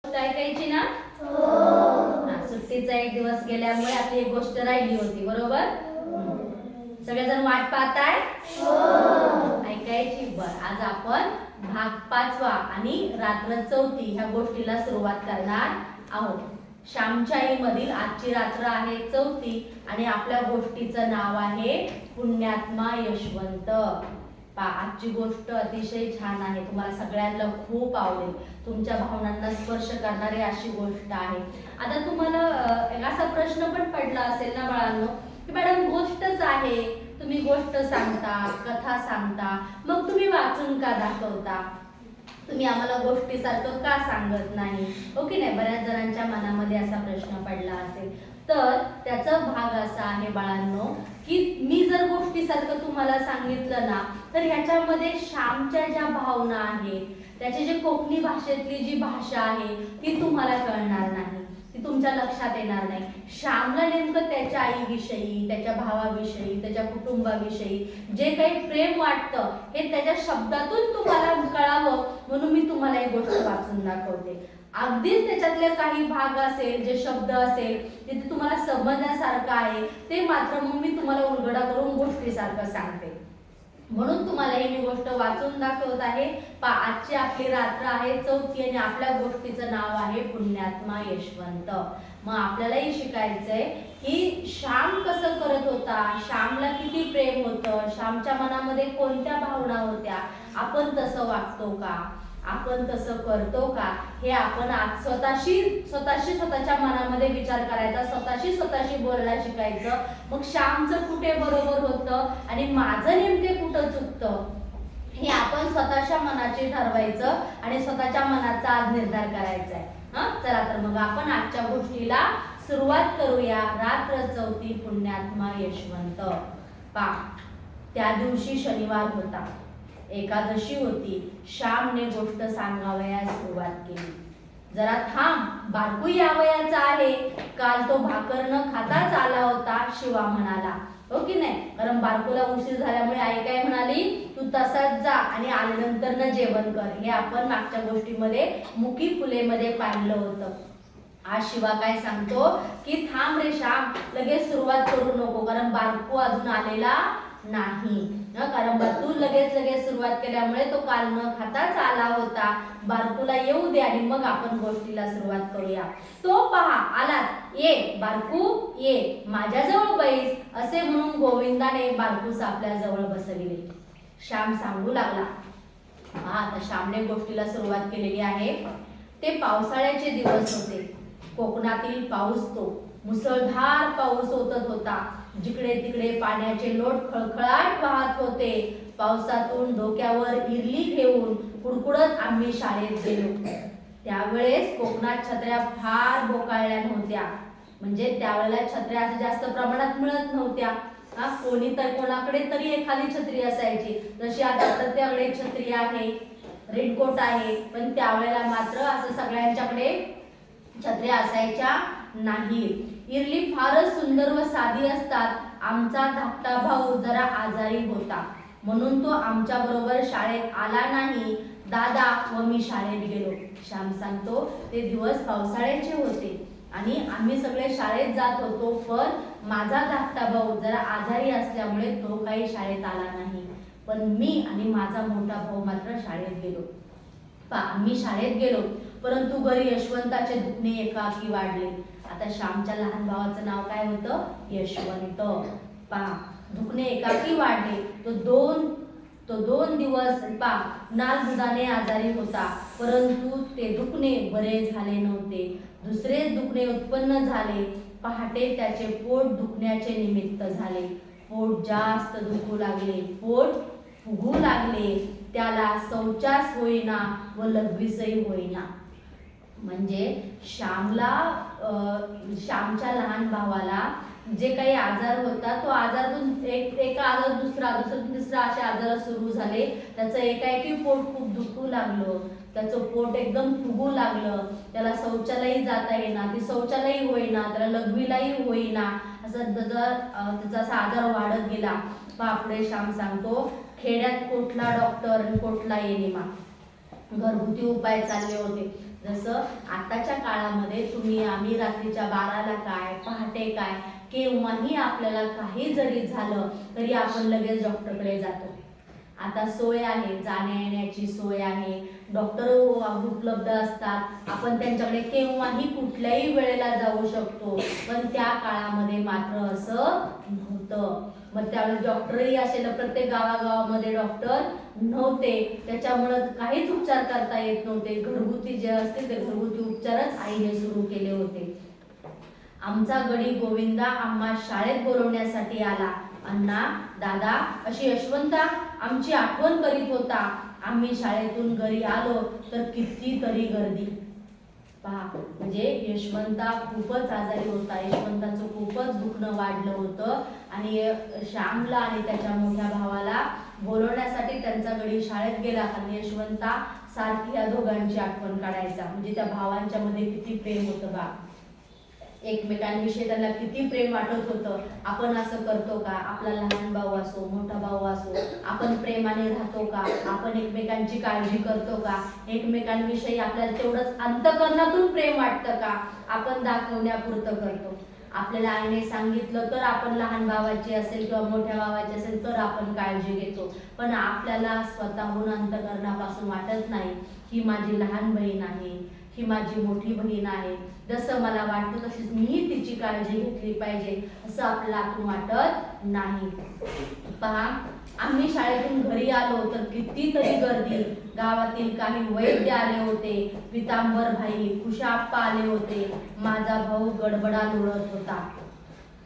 गोष्ट ऐकायची ना? सुट्टीचा एक दिवस गेल्यामुळे आपली एक गोष्ट राहिली होती, बरोबर? सगळेजण वाट पाहताय? ऐकायची. बर, आज आपण भाग 5वा आणि रात्र 4थी ह्या गोष्टीला सुरुवात करणार आहोत. श्यामच्या आई मधील आजची रात्र आहे 4थी आणि आपल्या गोष्टीचं नाव आहे पुण्यात्मा यशवंत. आजची गोष्ट अतिशय छान आहे, तुम्हाला सगळ्यांना खूप आवडेल, तुमच्या भावनांना स्पर्श करणारी अशी गोष्ट आहे. आता तुम्हाला असा प्रश्न पण पडला असेल ना बाळांनो, की मॅडम गोष्टच आहे, तुम्ही गोष्ट सांगता, कथा सांगता, मग तुम्ही वाचून का दाखवता, तुम्ही आम्हाला गोष्टीसारखं का सांगत नाही, हो की नाही? बऱ्याच जणांच्या मनामध्ये असा प्रश्न पडला असेल. तर त्याचा भाग असा आहे बाळांनो, की मी जर गोष्टीसारखं तुम्हाला सांगितलं ना, तर ह्याच्यामध्ये श्यामच्या ज्या भावना आहेत, त्याची जी कोकणी भाषेतली जी भाषा आहे ती तुम्हाला कळणार नाही, ती तुमच्या लक्षात येणार नाही. श्यामला नेमकं त्याच्या आईविषयी, त्याच्या भावाविषयी, त्याच्या कुटुंबाविषयी जे काही प्रेम वाटतं हे त्याच्या शब्दातून तुम्हाला कळावं म्हणून मी तुम्हाला एक गोष्ट वाचून दाखवते. अगदीच त्याच्यातले काही भाग असेल, जे शब्द असेल तिथे तुम्हाला समजण्यासारखं आहे, ते मात्र मग मी तुम्हाला उलगडा करून गोष्टीसारखं सांगते. म्हणून तुम्हाला ही मी गोष्ट वाचून दाखवत आहे. आजची आपली रात्र आहे 4थी आणि आपल्या गोष्टीचं नाव आहे पुण्यात्मा यशवंत. मग आपल्यालाही शिकायचंय की श्याम कसं करत होता, श्यामला किती प्रेम होतं, श्यामच्या मनामध्ये कोणत्या भावना होत्या, आपण तसं वागतो का, आपण तसं करतो का, हे आपण आज स्वतःच्या मनामध्ये विचार करायचा, स्वतःशी बोलायला शिकायचं. मग श्यामचं कुठे बरोबर होतं आणि माझं नेमके कुठं चुकतं हे आपण स्वतःच्या मनाचे ठरवायचं आणि स्वतःच्या मनाचा आज निर्धार करायचा आहे. चला तर मग आपण आजच्या गोष्टीला सुरुवात करूया. रात्र 4थी पुण्यात्मा यशवंत. त्या दिवशी शनिवार होता, एकादशी होती. श्यामने गोष्ट सांगावयास सुरुवात केली. जरा थांब, बारकू यावयाचा आहे, काल तो भाकर न खाताच आला होता, शिवा म्हणाला, हो की नाही? कारण बारकूला उशीर झाल्यामुळे आई काय म्हणाली, तू तसाच जा आणि आल्यानंतर न जेवण कर. हे आपण मागच्या गोष्टीमध्ये मुकी फुलेमध्ये पाहिलं होतं. आज शिवा काय सांगतो की थांब रे श्याम, लगेच सुरुवात करू नको, कारण बारकू अजून आलेला नाही. कारण तू लगेच सुरुवात केल्यामुळे तो काल न खाताच आला होता, बारकूला येऊ दे आणि मग आपण गोष्टीला सुरुवात करूया. तो पहा आलाच, ये बारकू ये, माझ्याजवळ बैस, असे म्हणून गोविंदाने बारकूस आपल्या जवळ बसविले. श्याम सांगू लागला. आता श्यामने गोष्टीला सुरुवात केलेली आहे. ते पावसाळ्याचे दिवस होते. कोकणातील पाऊस तो मुसळधार पाऊस होतच होता. जिकडे तिकडे पाण्याचे लोट खळखळाट वाहत होते. पावसातून डोक्यावर इरली घेऊन कुडकुडत आम्ही शाळेत गेलो. त्यावेळेस कोकणात छत्र्या फार बोकाळल्या नव्हत्या, म्हणजे त्यावेळेला छत्र्या जास्त प्रमाणात मिळत नव्हत्या. कोणाकडे तरी एखादी छत्री असायची, जशी आता प्रत्येकाकडे छत्री आहे, रेनकोट आहे, पण त्यावेळेला मात्र असं सगळ्यांच्याकडे छत्र्या असायच्या नाही. इरली फारच सुंदर व साधी असतात. आमचा धाकटा भाऊ जरा आजारी होता, म्हणून तो आमच्या बरोबर शाळेत आला नाही. दादा व मी शाळेत गेलो. श्याम सांगतो, ते दिवस पावसाळ्याचे होते आणि आम्ही सगळे शाळेत जात होतो, पण माझा धाकटा भाऊ जरा आजारी असल्यामुळे तो काही शाळेत आला नाही. पण मी आणि माझा मोठा भाऊ मात्र शाळेत गेलो. आम्ही शाळेत गेलो, परंतु घरी यशवंताचे दुखणे एकाकी वाढले. आता श्यामच्या लहान भावाचं नाव काय होतं? यशवंत. दुखणे एकाकी वाढले. तो दोन दिवस नालबुडाने आजारी होता, परंतु ते दुखणे बरे झाले नव्हते. दुसरे दुखणे उत्पन्न झाले. पहाटे त्याचे पोट दुखण्याचे निमित्त झाले. पोट जास्त दुखू लागले, पोट फुगू लागले. त्याला शौचास होईना व लघवीसही होईना. म्हणजे श्यामच्या लहान भावाला जे काही आजार होता, तो आजारातून एक आजार दुसरा तिसरा असे आजार सुरू झाले. त्याचं एकाएकी पोट खूप दुखू लागलं, त्याचं पोट एकदम फुगू लागलं. त्याला शौचालयही जाता येईना, ती शौचालयही होईना, त्याला लघवीलाही होईना. असं त्याचा असा आजार वाढत गेला. पुढे श्याम सांगतो, खेड्यात कोठला डॉक्टर आणि कोठला एनिमा, घरगुती उपाय चालले होते. जसं आताच्या काळामध्ये तुम्ही आम्ही रात्रीच्या 12ला काय पहाटे काय केव्हाही आपल्याला काही जरी झालं तरी आपण लगेच डॉक्टरकडे जातो. आता सोय आहे, जाण्या येण्याची सोय आहे, डॉक्टर उपलब्ध असतात, आपण त्यांच्याकडे केव्हाही कुठल्याही वेळेला जाऊ शकतो. पण त्या काळामध्ये मात्र असं नव्हतं. मग त्यावेळेस डॉक्टरही असेल, प्रत्येक गावागावामध्ये डॉक्टर नव्हते, त्याच्यामुळं काहीच उपचार करता येत नव्हते. घरगुती जे असते ते घरगुती उपचारच आईने सुरू केले होते. आमचा गडी गोविंदा आम्हा शाळेत बोलवण्यासाठी आला. अण्णा, दादा अशी यशवंता आमची आठवण करीत होता. आम्ही शाळेतून घरी आलो तर कितीतरी गर्दी. पहा, म्हणजे यशवंता खूपच आजारी होता. यशवंताचं खूपच दुखणं वाढलं होतं आणि श्यामला आणि त्याच्या मोठ्या भावाला बोलवण्यासाठी त्यांचा गडी शाळेत गेला. आणि यशवंता सारखी या दोघांची आठवण काढायचा. म्हणजे त्या भावांच्या मध्ये किती प्रेम होतं बा, एकमेकांविषयी त्यांना किती प्रेम वाटत होतं. आपण असं करतो का? आपला लहान भाऊ असो मोठा भाऊ असो, आपण प्रेमाने राहतो का? आपण एकमेकांची काळजी करतो का? एकमेकांविषयी आपल्याला तेवढंच अंतःकरणातून प्रेम वाटतं का? आपण दाखवण्यापुरतं करतो. आपल्याला आईने सांगितलं तर आपण लहान भावाची असेल किंवा मोठ्या भावाची असेल तर आपण काळजी घेतो. पण आपल्याला स्वतःहून अंतःकरणापासून वाटत नाही ही माझी लहान बहीण आहे, ही माझी मोठी बहीण आहे, जसं मला वाटतं तशीच मी तिची काळजी घेतली पाहिजे असं आपल्याला आतून वाटत नाही. पहा, आम्ही शाळेतून घरी आलो तर कितीतरी गर्दी. गावातील काही वैद्य आले होते, पितांबर भाई, खुशाप्पा आले होते. माझा भाऊ गडबडा लोळत होता.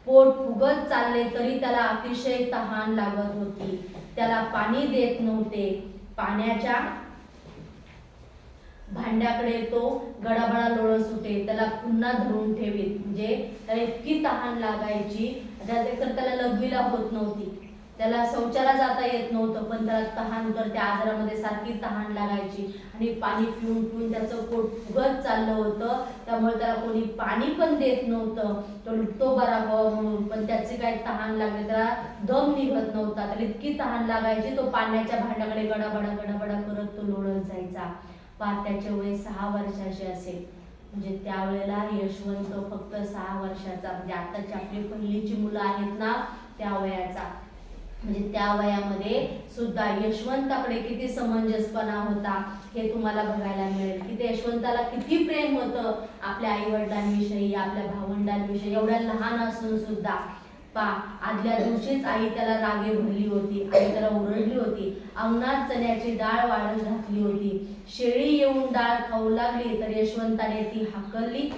पोट फुगत चालले तरी त्याला अतिशय तहान लागत होती. त्याला पाणी देत नव्हते. पाण्याच्या भांड्याकडे तो गडाबडा लोळत सुटे. त्याला पुन्हा धरून ठेवीत. म्हणजे त्याला इतकी तहान लागायची, त्याला लघवीला होत नव्हती, त्याला शौचाला जाता येत नव्हतं, पण त्याला तहान तर त्या आजारामध्ये सारखी तहान लागायची आणि पाणी पिऊन पिऊन त्याचं पोट फुगत चाललं होतं. त्यामुळे त्याला कोणी पाणी पण देत नव्हतं. तो लुटतो बरा व्हावा म्हणून, पण त्याचे काही तहान लागले, त्याला दम निघत नव्हता. त्याला इतकी तहान लागायची, तो पाण्याच्या भांड्याकडे गडाबडा गडाबडा करत तो लोळत जायचा. त्याचे वय 6 वर्षाचे असेल. म्हणजे त्यावेळेला यशवंत फक्त 6 वर्षाचा, म्हणजे आताची आपली पहिलीची मुलं आहेत ना त्या वयाचा. म्हणजे त्या वयामध्ये सुद्धा यशवंताकडे किती समंजसपणा होता हे तुम्हाला बघायला मिळेल. की ते यशवंताला किती प्रेम होतं आपल्या आई वडिलांविषयी, आपल्या भावंडांविषयी, एवढ्या लहान असून सुद्धा. आदल्या दिवशीच आई त्याला रागे भरली होती. आई त्याला ओरडली होती. अंगणात चण्याची डाळ वाळत घातली होती. शेळी येऊन डाळ खाऊ लागली तर यशवंताने ती हाकलली.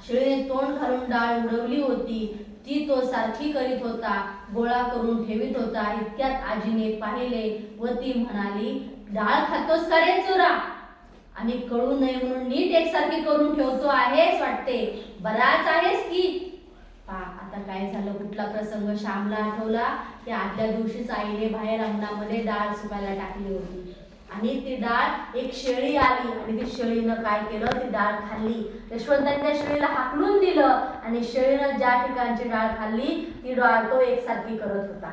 शेळीने तोंड घालून डाळ उडवली होती. ती तो सारखी करीत होता, गोळा करून ठेवीत होता. इतक्यात आजीने पाहिले व ती म्हणाली, डाळ खातोस का रे चोरा? आणि कळू नये म्हणून नीट एकसारखी करून ठेवतो आहेस वाटते, बराच आहेस की. आता काय झालं, कुठला प्रसंग श्यामला आठवला की आदल्या दिवशीच आईने बाहेर अंगणामध्ये डाळ सुकायला टाकली होती आणि ती डाळ एक शेळी आली आणि ती शेळीनं काय केलं, ती डाळ खाल्ली. यशवंताने त्या शेळीला हाकलून दिलं आणि शेळीनं ज्या ठिकाणची डाळ खाल्ली ती डाळ तो एकसारखी करत होता.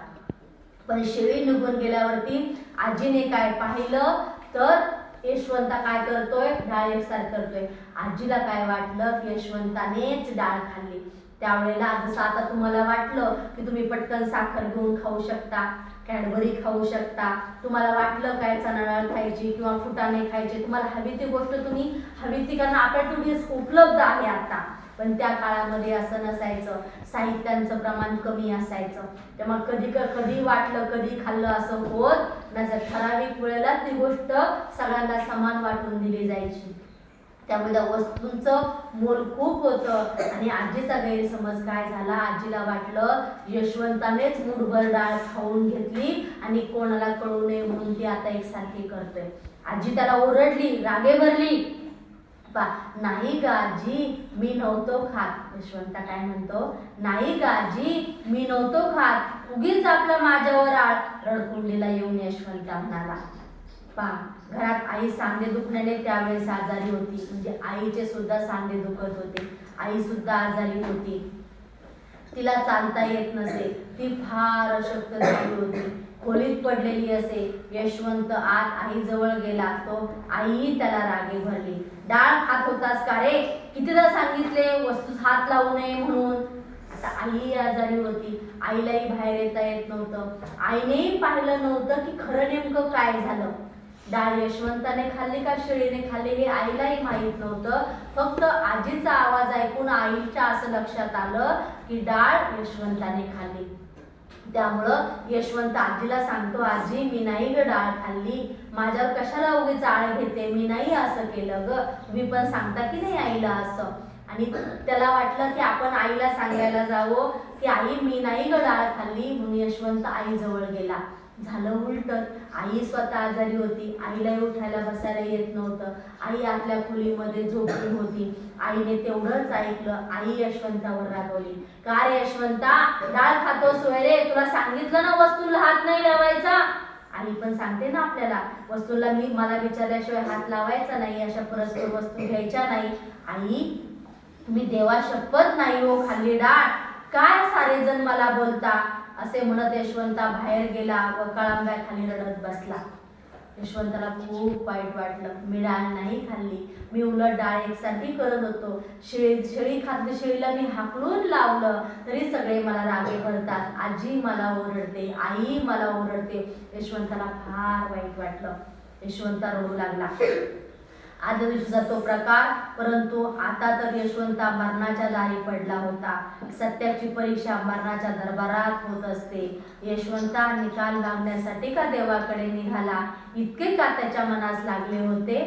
पण शेळी निघून गेल्यावरती आजीने काय पाहिलं तर यशवंता काय करतोय, डाळ एकसारखी करतोय. आजीला काय वाटलं की यशवंतानेच डाळ खाल्ली. त्यावेळेला जसं आता तुम्हाला वाटलं की तुम्ही पटकन साखर घेऊन खाऊ शकता, कॅडबरी खाऊ शकता, तुम्हाला वाटलं काय चणा डाळ खायची किंवा फुटाणे खायचे, तुम्हाला हवी ती गोष्ट तुम्ही हवी ती, कारण आपल्याकडे उपलब्ध आहे आता. पण त्या काळामध्ये असं नसायचं, साहित्यांचं प्रमाण कमी असायचं. तेव्हा कधी वाटलं कधी खाल्लं असं होत नसायचं. ठराविक वेळेला ती गोष्ट सगळ्यांना समान वाटून दिली जायची. त्यामुळे त्या वस्तूंचं मोल खूप होतं. आणि आजीचा गैरसमज काय झाला, आजीला वाटलं यशवंतानेच मुठभर डाळ खाऊन घेतली आणि कोणाला कळू नये म्हणून ती आता एकसारखी करतोय. आजी त्याला ओरडली, रागे भरली. नाही ग आजी, मी नव्हतो खात. यशवंता काय म्हणतो, नाही ग आजी, मी नव्हतो खात, उगीच आपलं माझ्यावर आळ. रडकुंडीला येऊन यशवंता म्हणाला. घरात आई सांधे दुखण्याने त्यावेळेस आजारी होती. म्हणजे आईचे सुद्धा सांधे दुखत होते, आई सुद्धा आजारी होती. तिला चालता येत नसे, ती फार अशक्त झाली होती, खोलीत पडलेली असे. यशवंत आत आईजवळ गेला. तो आई त्याला रागे भरली. डाळ खात होतास का रे? कितीदा सांगितले वस्तूस हात लावू नये म्हणून. आता आई आजारी होती, आईलाही बाहेर येता येत नव्हतं. आईनेही पाहिलं नव्हतं की खरं नेमकं काय झालं. डाळ यशवंताने खाल्ली का शेळीने खाल्ली हे आईलाही माहीत नव्हतं. फक्त आजीचा आवाज ऐकून आईच्या असं लक्षात आलं की डाळ यशवंताने खाल्ली. त्यामुळं यशवंत आजीला सांगतो, आजी मी नाही ग डाळ खाल्ली, माझ्यावर कशाला उगीच आळ घेते, मी नाही असं केलं ग, तुम्ही पण सांगता की नाही आईला असं. आणि त्याला वाटलं की आपण आईला सांगायला जावं की आई मी नाही ग डाळ खाल्ली, म्हणून यशवंत आईजवळ गेला. झालं उलटच. आई स्वतः आजारी होती, आईलाही उठायला बसायला येत नव्हतं. आई आतल्या खोलीमध्ये झोपली होती. आईने तेवढंच ऐकलं. आई यशवंतावर रागवली, का रे यशवंता, डाळ खातोस रे, तुला सांगितलं ना वस्तूला हात नाही लावायचा. आई पण सांगते ना आपल्याला, वस्तूला मला विचारल्याशिवाय हात लावायचा नाही, अशा परस्पर वस्तू घ्यायच्या नाही. आई मी देवा शपथ नाही हो खाल्ली डाळ, काय सारे जण मला बोलता, असे म्हणत यशवंता बाहेर गेला व कळंब्याखाली रडत बसला. यशवंताला खूप वाईट वाटलं. मी डाळ नाही खाल्ली, मी उलट डाळ एकसारखी करत होतो. शेळी खाल्ली, शेळीला मी हाकलून लावलं तरी सगळे मला रागे भरतात. आजी मला ओरडते, आई मला ओरडते. यशवंताला फार वाईट वाटलं. यशवंता रडू लागला. आदल्या दिवशीचा तो प्रकार. परंतु आता तर यशवंता मरणाच्या दारी पडला होता. सत्याची परीक्षा मरणाच्या दरबारात होत असते. यशवंता निकाल लागण्यासाठी का देवाकडे निघाला, इतके का त्याच्या मनास लागले होते.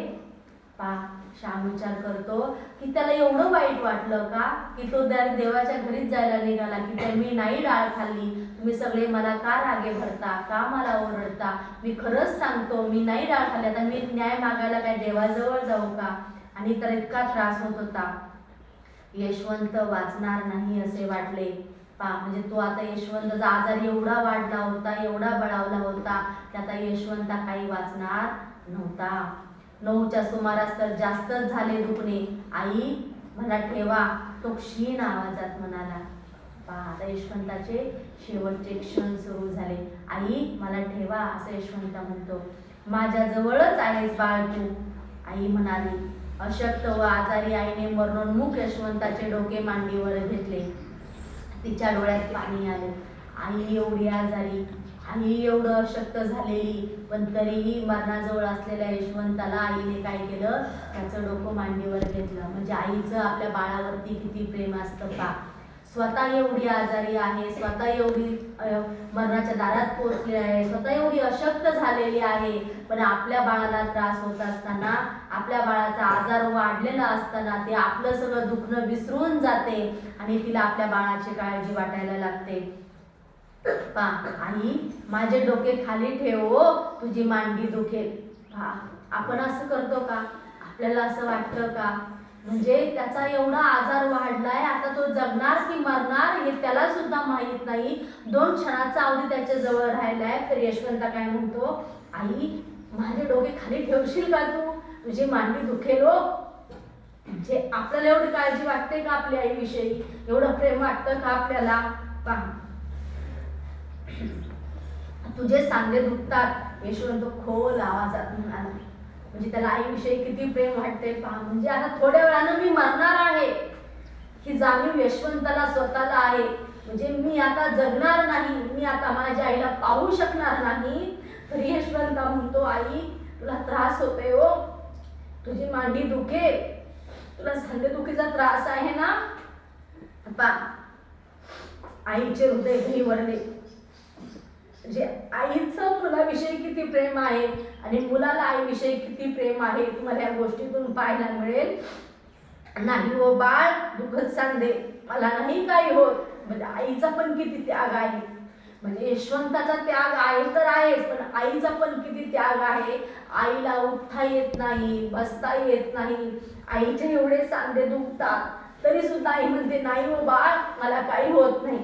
श्याम विचार करतो की त्याला एवढं वाईट वाटलं का की तो देवाच्या घरीच जायला निघाला की मी नाही डाळ खाल्ली, तुम्ही सगळे मला का रागे भरता, का मला ओरडता, मी खरंच सांगतो मी नाही डाळ खाल्ली, आता मी न्याय मागायला काय देवाजवळ जाऊ का. आणि तर इतका त्रास होत होता. यशवंत वाचणार नाही असे वाटले. म्हणजे तो आता यशवंताचा आजार एवढा वाढला होता, एवढा बळावला होता की आता यशवंता काही वाचणार नव्हता. 9च्या सुमारास तर जास्तच झाले दुखणे. आई मला ठेवा, तो क्षीण आवाजात म्हणाला. आता यशवंताचे शेवटचे क्षण सुरू झाले. आई मला ठेवा असं यशवंत म्हणतो. माझ्या जवळच आहेस बाळ तू, आई म्हणाली. अशक्त व आजारी आईने मरणोन्मुख यशवंताचे डोके मांडीवर घेतले. तिच्या डोळ्यात पाणी आले. आई एवढी आजारी, आई एवढं अशक्त झालेली, पण तरीही मरणाजवळ असलेल्या यशवंताला आईने काय केलं, त्याचं डोकं मांडीवर घेतलं. म्हणजे आईचं आपल्या बाळावरती किती प्रेम असतं पा. स्वतः एवढी आजारी आहे, स्वतः एवढी मरणाच्या दारात पोहोचली आहे, स्वतः एवढी अशक्त झालेली आहे, पण आपल्या बाळाला त्रास होत असताना, आपल्या बाळाचा आजार वाढलेला असताना ते आपलं सगळं दुखणं विसरून जाते आणि तिला आपल्या बाळाची काळजी वाटायला लागते. आई माझे डोके खाली ठेव, तुझी मांडी दुखेल. आपण असं करतो का? आपल्याला असं वाटतं का? म्हणजे त्याचा एवढा आजार वाढलाय, आता तो जगणार की मरणार हे त्याला सुद्धा माहित नाही. 2 क्षणाचा अवधी त्याच्या जवळ राहिलाय. तर यशवंता काय म्हणतो, आई माझे डोके खाली ठेवशील का तू, तुझी मांडी दुखेल हो. म्हणजे आपल्याला एवढी काळजी वाटते का आपल्या आईविषयी, एवढं प्रेम वाटतं का आपल्याला. तुझे सांधे दुखतात, यशवंत खोल आवाजात म्हणाला. म्हणजे त्याला आईविषयी किती प्रेम वाटते पहा. म्हणजे आता थोड्या वेळानं मी मरणार आहे ही जाणीव यशवंताला स्वतःला आहे. म्हणजे मी आता जगणार नाही, मी आता माझ्या आईला पाहू शकणार नाही. तरी यशवंत म्हणतो, आई तुला त्रास होतोय हो, तुझी मांडी दुखेल, तुला सांधेदुखीचा त्रास आहे ना. आईचे हृदय घहीवरले. म्हणजे आईचं मुलाविषयी किती प्रेम आहे आणि मुलाला आईविषयी किती प्रेम आहे तुम्हाला या गोष्टीतून पाहायला मिळेल. नाही हो बाळ, दुखत सांधे, मला नाही काही होत. म्हणजे आईचा पण किती त्याग आहे. म्हणजे यशवंताचा त्याग आहे तर आहेच, पण आईचा पण किती त्याग आहे. आईला उठता येत नाही, बसता येत नाही, आईचे एवढे सांधे दुखतात तरी सुद्धा आई म्हणते, नाही हो बाळ मला काही होत नाही.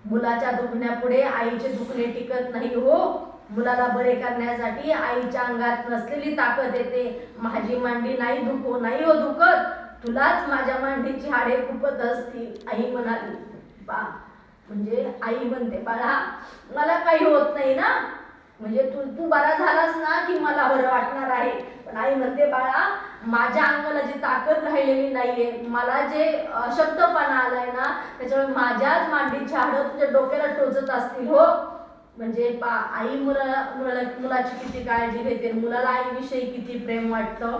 मुलाच्या दुखण्यापुढे आईचे दुखणे टिकत नाही हो. मुलाला बरे करण्यासाठी आईच्या अंगात नसलेली ताकद येते. माझी मांडी नाही हो दुखत, तुलाच माझ्या मांडीची हाडे खुपत असतील, आई म्हणाली. बा म्हणजे आई म्हणते, बाळा मला काही होत नाही ना, म्हणजे तू बरा झालास ना की मला बरं वाटणार आहे. पण आई म्हणते, बाळा माझ्या अंगाला जी ताकद राहिलेली नाहीये, मला जे अशक्तपणा आलाय ना, त्याच्यामुळे माझ्याच मांडीची हाडं तुझ्या डोक्याला टोचत असतील हो. म्हणजे आई मुलाची किती काळजी घेते, मुलाला आईविषयी किती प्रेम वाटतं.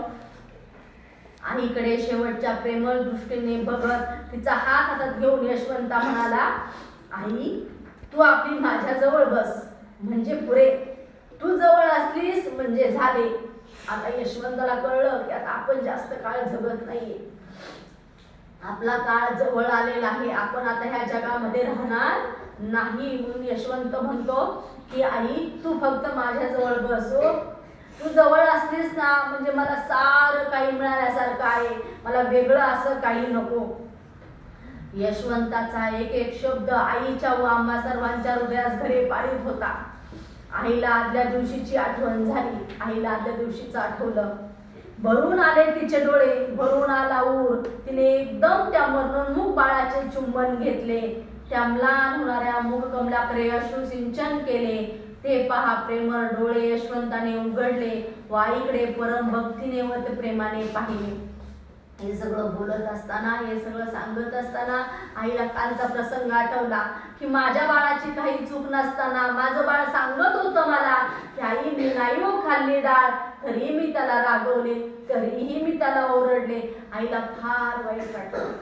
आईकडे शेवटच्या प्रेमळ दृष्टीने बघत तिचा हात हातात घेऊन यशवंता म्हणाला, आई तू आपली माझ्याजवळ बस म्हणजे पुरे, तू जवळ असलीस म्हणजे झाले. आता यशवंताला कळलं की आता आपण जास्त काळ जगत नाहीये, आपला काळ जवळ आलेला आहे, आपण आता ह्या जगामध्ये राहणार नाही. म्हणून यशवंत म्हणतो की आई तू फक्त माझ्याजवळ बस हो, तू जवळ असलीस ना म्हणजे मला सारं काही मिळाल्यासारखं आहे, मला वेगळं असं काही नको. यशवंताचा एक एक शब्द आईच्या व आम्हा सर्वांच्या हृदयास घरे पाडीत होता. आईला आदल्या दिवशीची आठवण झाली, आईला आदल्या दिवशीचं आठवलं. भरून आले तिचे डोळे, भरून आला ऊर. तिने एकदम त्या मरणोन्मुख बाळाचे चुंबन घेतले, त्या म्लान होणाऱ्या मुखकमलाकडे अश्रू सिंचन केले. ते पहा प्रेमळ डोळे यशवंताने उघडले व आईकडे परम भक्तीने व प्रेमाने पाहिले. हे सगळं बोलत असताना, हे सगळं सांगत असताना आईला कालचा प्रसंग आठवला की माझ्या बाळाची काही चूक नसताना माझं बाळ सांगत होतं मला की आई मी नाही हो खाल्ली डाळ, तरी मी त्याला रागवले, तरीही मी त्याला ओरडले. आईला फार वाईट वाटलं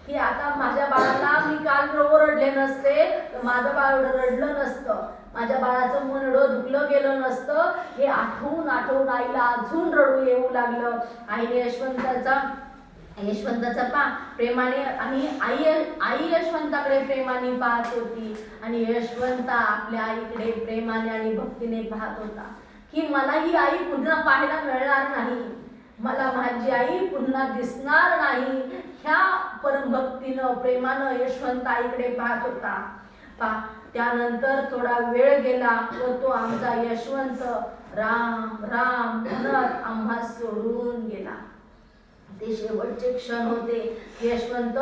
की आता माझ्या बाळाला मी काल ओरडले नसते तर माझं बाळ रडलं नसतं, माझ्या बाळाचं मन एवढं दुखलं गेलं नसतं. हे आठवून आठवून आईला अजून रडू येऊ लागलं. आईने यशवंताचा प्रेमाने आणि आई यशवंताकडे प्रेमाने पाहत होती आणि यशवंत आपल्या आईकडे प्रेमाने आणि भक्तीने पाहत होता की मला ही आई पुन्हा पाहायला मिळणार नाही, मला माझी आई पुन्हा दिसणार नाही. ह्या परमभक्तीनं प्रेमानं यशवंत आईकडे पाहत होता. त्यानंतर थोडा वेळ गेला व तो आमचा यशवंत राम राम म्हणत आम्हा सोडून गेला. ते शेवटचे क्षण होते. यशवंत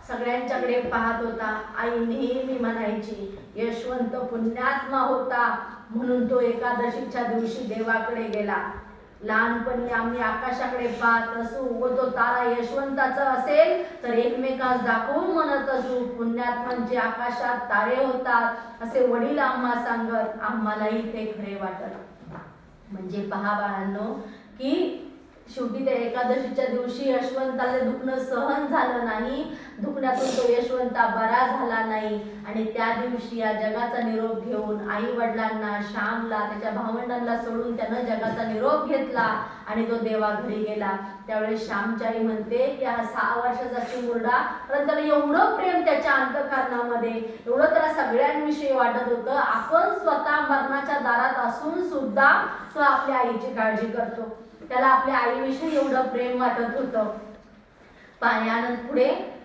सगळ्यांच्याकडे पाहत होता. आई नेहमी म्हणायची यशवंत पुण्यात्मा होता म्हणून तो एकादशीच्या दिवशी देवाकडे गेला. लहानपणी आम्ही आकाशाकडे पाहत असू व तो तारा यशवंताचा असेल तर एकमेकास दाखवून म्हणत असू पुण्यात्मांचे आकाशात तारे होतात असे वडील आम्हा सांगत. आम्हालाही ते खरे वाटत. म्हणजे पहा बाळांनो की शेवटी त्या एकादशीच्या दिवशी यशवंताला दुखणं सहन झालं नाही, दुखण्यातून तो यशवंता बरा झाला नाही आणि त्या दिवशी या जगाचा निरोप घेऊन आई वडिलांना, श्यामला, त्याच्या भावंडांना सोडून त्यानं जगाचा निरोप घेतला आणि तो देवा घरी गेला. त्यावेळेस श्यामची आई म्हणते की हा 6 वर्षाचा चिमुरडा, पण त्याला एवढं प्रेम त्याच्या अंतःकरणामध्ये, एवढं त्याला सगळ्यांविषयी वाटत होतं. आपण स्वतः मरणाच्या दारात असून सुद्धा तो आपल्या आईची काळजी करतो, त्याला आपल्या आईविषयी एवढं प्रेम वाटत होतं.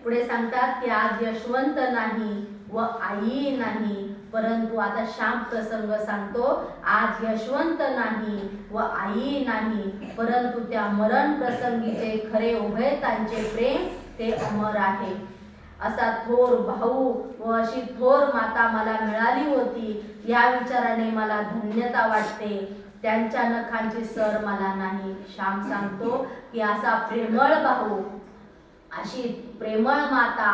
पुढे सांगतात की आज यशवंत नाही व आई नाही, परंतु आता श्याम प्रसंग सांगतो. आज यशवंत नाही व आई नाही, परंतु त्या मरण प्रसंगीचे खरे उभयतांचे प्रेम ते अमर आहे. असा थोर भाऊ व अशी थोर माता मला मिळाली होती या विचाराने मला धन्यता वाटते. त्यांच्या नखांची सर मला नाही. श्याम सांगतो की असा प्रेमळ भाऊ, अशी प्रेमळ माता,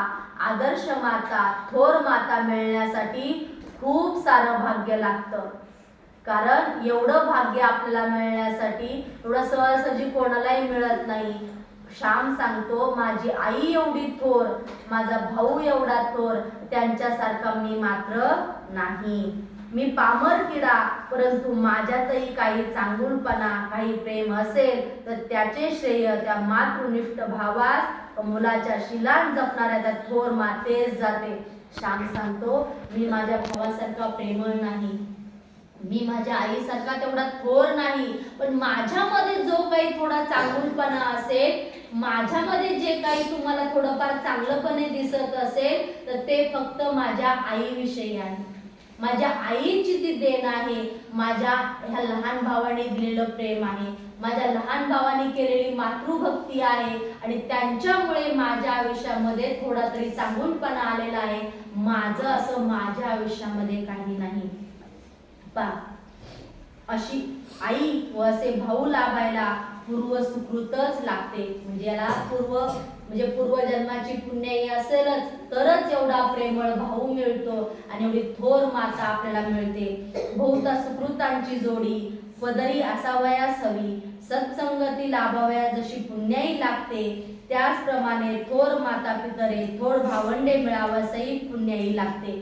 आदर्श माता, थोर माता मिळण्यासाठी खूप सारं भाग्य लागतं. कारण एवढं भाग्य आपल्याला मिळण्यासाठी एवढं सहजासहजी कोणालाही मिळत नाही. श्याम सांगतो माझी आई एवढी थोर, माझा भाऊ एवढा थोर, त्यांच्यासारखा मी मात्र नाही. मी पामर किडा, परंतु माझ्यातही काही चांगुलपणा, काही प्रेम असेल तर त्याचे श्रेय त्या मातृनिष्ठ भावास, मुलाच्या शिलान जपणाऱ्या त्या थोर मातेस जाते. श्याम सांगतो मी माझ्या भावासारखा प्रेमळ नाही, मी माझ्या आईसारखा तेवढा थोर नाही, पण माझ्यामध्ये जो काही थोडा चांगुलपणा असेल, माझ्यामध्ये जे काही तुम्हाला थोडंफार चांगलंपणे दिसत असेल तर ते फक्त माझ्या आईविषयी आहे. माझ्या आईची ती देण आहे, माझ्या ह्या लहान भावाने दिलेलं प्रेम आहे, माझ्या लहान भावाने केलेली मातृभक्ती आहे आणि त्यांच्यामुळे माझ्या आयुष्यामध्ये थोडा तरी चांगुलपणा आलेला आहे. माझं असं माझ्या आयुष्यामध्ये काही नाही. अशी आई व असे भाऊ लाभायला पूर्व सुकृतच लागते. म्हणजे याला पूर्वजन्माची पुण्याई असेलच तरच एवढा प्रेमळ भाऊ मिळतो आणि एवढी थोर माता आपल्याला मिळते. बहुता सुकृतांची जोडी पदरी असावयास हवी, सत्संगती लाभावया जशी पुण्याई लागते, त्याचप्रमाणे थोर माता पितरे थोर भावंडे मिळावसही पुण्याई लागते.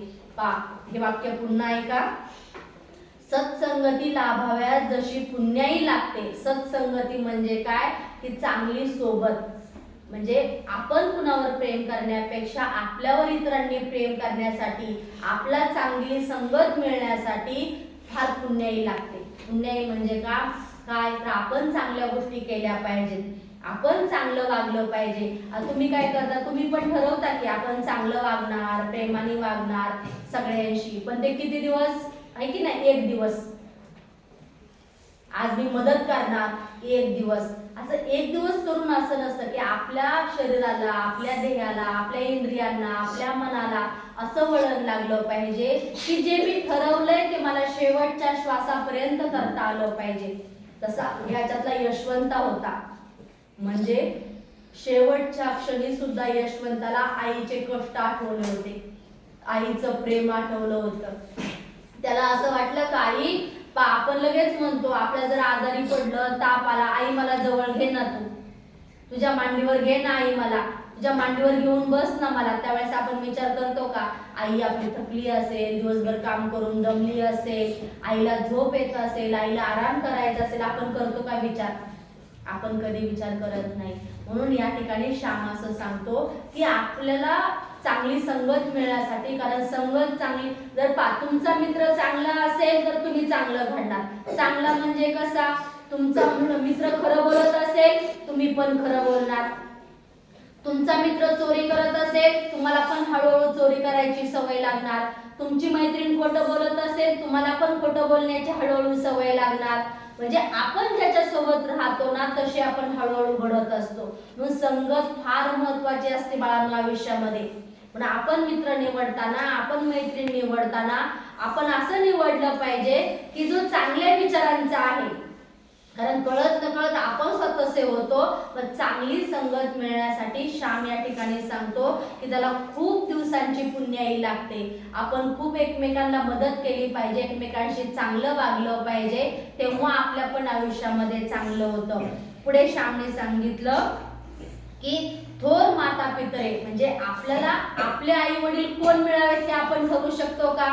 हे वाक्य पुन्हा ऐका. सत्संगती लाभाव्यास जशी पुण्याई लागते. सत्संगती म्हणजे काय, की चांगली सोबत. म्हणजे आपण कुणावर प्रेम करण्यापेक्षा आपल्यावर इतरांनी प्रेम करण्यासाठी, आपला चांगली संगत मिळण्यासाठी फार पुण्याई लागते. पुण्याई म्हणजे काय तर आपण चांगल्या गोष्टी केल्या पाहिजेत, आपण चांगलं वागलं पाहिजे. तुम्ही काय करता, तुम्ही पण ठरवता की आपण चांगलं वागणार, प्रेमाने वागणार सगळ्यांशी, पण ते किती दिवस आहे की नाही, एक दिवस. आज मी मदत करणार एक दिवस, असं एक दिवस करून असं नसतं की आपल्या शरीराला, आपल्या देहाला, आपल्या इंद्रियांना, आपल्या मनाला असं वळण लागलं पाहिजे की जे मी ठरवलंय ते मला शेवटच्या श्वासापर्यंत करता आलं पाहिजे. तसा ह्याच्यातला यशवंत होता. म्हणजे शेवटच्या क्षणी सुद्धा यशवंताला आईचे कष्ट आठवले होते, आईचं प्रेम आठवलं होतं. त्याला असं वाटलं का आई, आपण लगेच म्हणतो आपल्या जर आजारी पडलं, ताप आला, आई मला जवळ घे ना, तुझ्या मांडीवर घे ना आई, मला तुझ्या मांडीवर घेऊन बस ना मला. त्यावेळेस आपण विचार करतो का, आई आपली थकली असेल, दिवसभर काम करून दमली असेल, आईला झोप येत असेल, आईला आराम करायचा असेल, आपण करतो का विचार? आपण कधी विचार करत नाही. म्हणून या ठिकाणी श्याम असं सांगतो की आपल्याला चांगली संगत मिळण्यासाठी, कारण संगत चांगली, जर तुमचा मित्र चांगला असेल तर तुम्ही चांगलं घडणार. चांगला म्हणजे कसा, तुमचा मित्र खरं बोलत असेल तुम्ही पण खरं बोलणार. तुमचा मित्र चोरी करत असेल तुम्हाला पण हळूहळू चोरी करायची सवय लागणार. तुमची मैत्रीण खोटं बोलत असेल तुम्हाला पण खोटं बोलण्याची हळूहळू सवय लागणार. म्हणजे आपण ज्याच्या सोबत राहतो ना तसे आपण हळूहळू घडत असतो. म्हणून संगत फार महत्वाची असते बाळांनो आयुष्यामध्ये. पण आपण मित्र निवडताना, आपण मैत्रीण निवडताना आपण असं निवडलं पाहिजे की जो चांगल्या विचारांचा आहे. कारण कळत नकळत आपण स्वतःचे होतो. पण चांगली संगत मिळण्यासाठी श्याम या ठिकाणी सांगतो की त्याला खूप दिवसांची पुण्याई लागते. आपण खूप एकमेकांना मदत केली पाहिजे, एकमेकांशी चांगलं वागलं पाहिजे, तेव्हा आपल्या पण आयुष्यामध्ये चांगलं होतं. पुढे श्यामने सांगितलं की थोर माता पितरे, म्हणजे आपल्याला आपले आई वडील कोण मिळावेत ते आपण ठरवू शकतो का?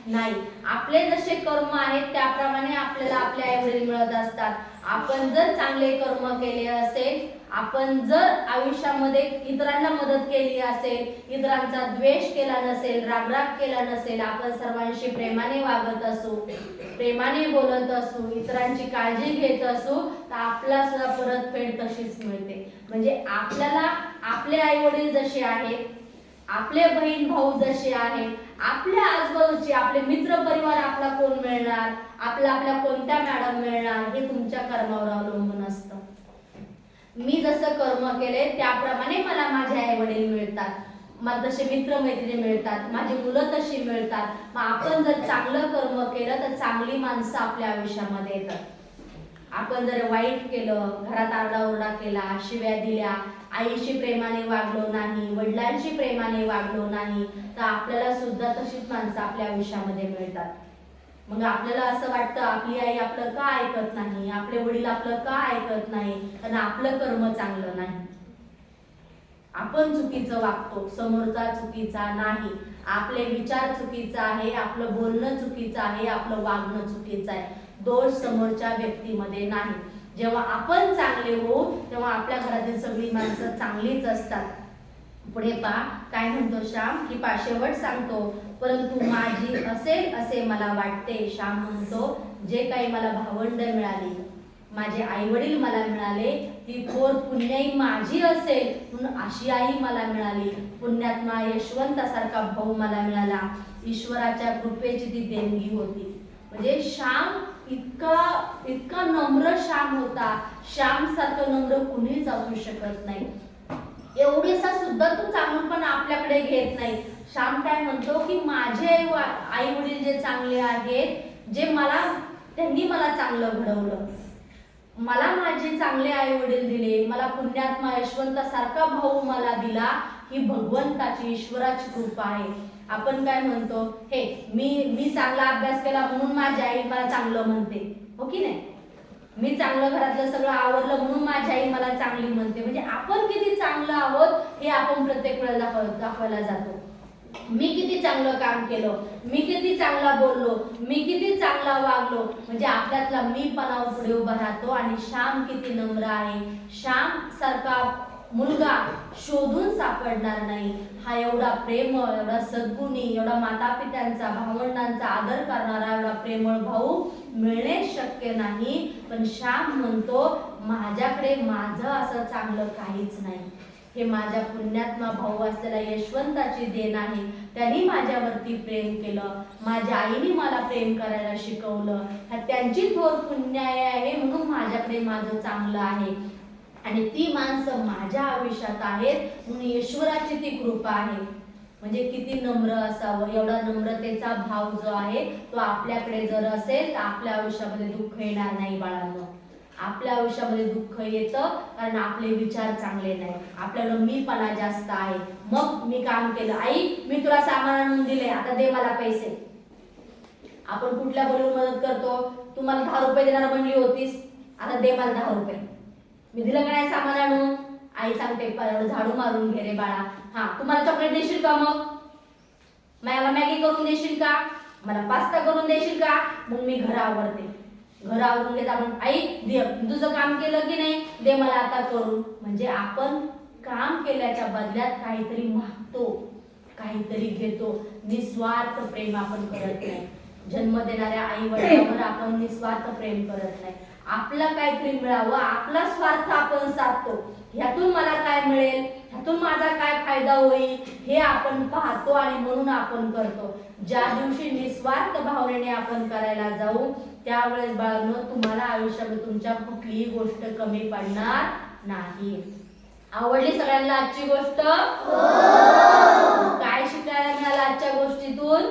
नाही. आपले जसे कर्म आहेत त्याप्रमाणे आपल्याला आपले आई वडील मिळत असतात. आपण जर चांगले कर्म केले असेल, आपण जर आयुष्यामध्ये इतरांना मदत केली असेल, इतरांचा द्वेष केला नसेल, रागराग केला नसेल, आपण सर्वांशी प्रेमाने वागत असू, प्रेमाने बोलत असू, इतरांची काळजी घेत असू, तर आपला सुद्धा परतफेड तशीच मिळते. म्हणजे आपल्याला आपले आई वडील जसे आहेत, आपले बहीण भाऊ जसे आहेत, आपल्या आजूबाजूचे आपले मित्र परिवार आपला कोण मिळणार, आपल्या कोणत्या मॅडम मिळणार, हे तुमच्या कर्मावर अवलंबून असतं. मी जसं कर्म केले त्याप्रमाणे मला माझे आई वडील मिळतात, मला तसे मित्र मैत्रिणी मिळतात, माझी मुलं तशी मिळतात. मग आपण जर चांगलं कर्म केलं तर चांगली माणसं आपल्या आयुष्यामध्ये येतात. आपण जर वाईट केलं, घरात आरडाओरडा केला, शिव्या दिल्या, आईशी प्रेमाने वागलो नाही, वडिलांशी प्रेमाने वागलो नाही, तर आपल्याला सुद्धा तशीच माणसं आपल्या आयुष्यामध्ये मिळतात. मग आपल्याला असं वाटतं आपली आई आपलं का ऐकत नाही, आपले वडील आपलं का ऐकत नाही, कारण आपलं कर्म चांगलं नाही. आपण चुकीचं वागतो, समोरचा चुकीचा नाही, आपले विचार चुकीचा आहे, आपलं बोलणं चुकीचं आहे, आपलं वागणं चुकीचं आहे. दोष समोरच्या व्यक्तीमध्ये नाही. जेव्हा आपण चांगले होऊ तेव्हा आपल्या घरातील सगळी माणसं चांगलीच असतात. पुढे पहा काय म्हणतो श्याम, की शेवट सांगतो, परंतु माझी असेल असे मला वाटते. श्याम म्हणतो जे काही मला भावंड मिळाली, माझे आई वडील मला मिळाले, ती थोर पुण्याई माझी असेल म्हणून अशी आई मला मिळाली. पुण्यात्मा यशवंतासारखा भाऊ मला मिळाला. ईश्वराच्या कृपेची ती देणगी होती. म्हणजे श्याम इतका नम्र श्याम होता. श्याम सारखं नम्र कुणीच असू शकत नाही. एवढेसा सुद्धा तो चांगलपण आपल्याकडे घेत नाही. श्याम काय म्हणतो की माझे आई वडील जे चांगले आहेत, जे त्यांनी मला चांगलं घडवलं, मला माझे चांगले आई वडील दिले, मला पुण्यात्मा यशवंतासारखा भाऊ मला दिला, ही भगवंताची ईश्वराची कृपा आहे. आपण काय म्हणतो, हे मी चांगला अभ्यास केला म्हणून माझी आई मला चांगलं म्हणते, हो की नाही? मी चांगलं घरातलं सगळं आवरलं म्हणून माझी आई मला चांगली म्हणते. म्हणजे आपण किती चांगलं आहोत हे आपण प्रत्येक वेळेला दाखवायला जातो. मी किती चांगलं काम केलं, मी किती चांगला बोललो, मी किती चांगला वागलो, म्हणजे आपल्यातला मीपणा पुढे उभा राहतो. आणि श्याम किती नम्र आहे. श्याम सारखा मुलगा शोधून सापडणार नाही. हा एवढा प्रेमळ, एवढा सद्गुणी, एवढा माता पित्यांचा भावंडांचा आदर करणारा एवढा प्रेमळ भाऊ मिळणे शक्य नाही. पण श्याम म्हणतो माझ्याकडे माझं असं चांगलं काहीच नाही. हे माझ्या पुण्यात्मा भाऊ असलेला यशवंताची देण आहे. त्यांनी माझ्यावरती प्रेम केलं, माझ्या आईने मला प्रेम करायला शिकवलं. त्यांची थोर पुण्याई आहे म्हणून माझ्याकडे माझं चांगलं आहे. आणि ती माणसं माझ्या आयुष्यात आहेत म्हणून ईश्वराची ती कृपा आहे. म्हणजे किती नम्र असावं. एवढा नम्रतेचा भाव जो आहे तो आपल्याकडे जर असेल तर आपल्या आयुष्यामध्ये दुःख येणार नाही बाळांनो. आपल्या आयुष्यामध्ये दुःख येतं कारण आपले विचार चांगले नाही, आपल्याला मीपणा जास्त आहे. मग मी काम केलं, आई मी तुला सामान आणून दिले, आता दे मला पैसे. आपण कुठल्या बोलून मदत करतो, तू मला 10 रुपये देणार म्हणली होतीस, आता दे मला 10 रुपये. मी दिलं का नाही सामान आणून? आई सांगते झाडू मारून घे रे बाळा. हा, तू मला चॉकलेट देशील का? मग मला मॅगी करून देशील का? मला पास्ता करून देशील का? मग मी घर आवरते. घर आवरून घेत आपण, आई दे, तुझं काम केलं की नाही, दे मला आता करून. म्हणजे आपण काम केल्याच्या बदल्यात काहीतरी मागतो, काहीतरी घेतो. निस्वार्थ प्रेम आपण करत नाही. जन्म देणाऱ्या आई वडिलांवर आपण निस्वार्थ प्रेम करत नाही. आपला काहीतरी मिळावं, आपला स्वार्थ आपण साधतो. ह्यातून मला काय मिळेल, ह्यातून माझा काय फायदा होईल हे आपण पाहतो आणि म्हणून आपण करतो. ज्या दिवशी निस्वार्थ भावनेने आपण करायला जाऊ त्यावेळेस बाळांनो तुम्हाला आयुष्यामध्ये तुमच्या कुठलीही गोष्ट कमी पडणार नाही. आवडली सगळ्यांना आजची गोष्ट? काय शिकायला मिळालं आजच्या गोष्टीतून?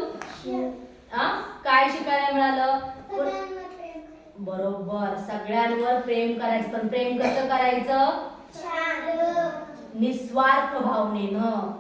काय शिकायला मिळालं? बरोबर, सगळ्यांवर प्रेम करायचं. पण प्रेम कसं करायचं? निस्वार्थ भावनेनं.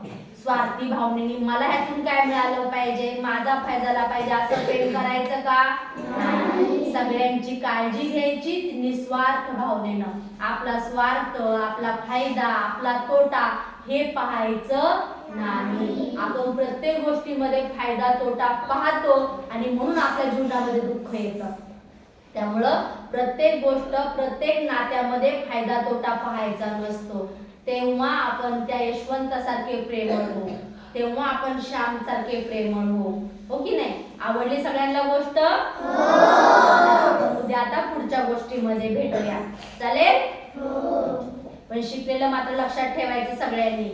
स्वार्थी भावनेने मला ह्यातून काय मिळालं पाहिजे, माझा फायदा झाला पाहिजे असं प्रेम करायचं का? नाही. सगळ्यांची काळजी घ्यायची निस्वार्थ भावनेनं. आपला स्वार्थ, आपला फायदा, आपला तोटा हे पाहायचं नाही. आपण प्रत्येक गोष्टीमध्ये फायदा तोटा पाहतो आणि म्हणून आपल्या जीवनामध्ये दुःख येतं. त्यामुळं प्रत्येक गोष्ट, प्रत्येक नात्यामध्ये फायदा तोटा पाहायचा नसतो. तेव्हा आपण त्या यशवंतासारखे प्रेमळ हो, तेव्हा आपण श्याम सारखे प्रेमळ हो की नाही? आवडली सगळ्यांना गोष्ट? उद्या आता पुढच्या गोष्टीमध्ये भेटूया, चालेल? पण शिकलेलं मात्र लक्षात ठेवायचं सगळ्यांनी.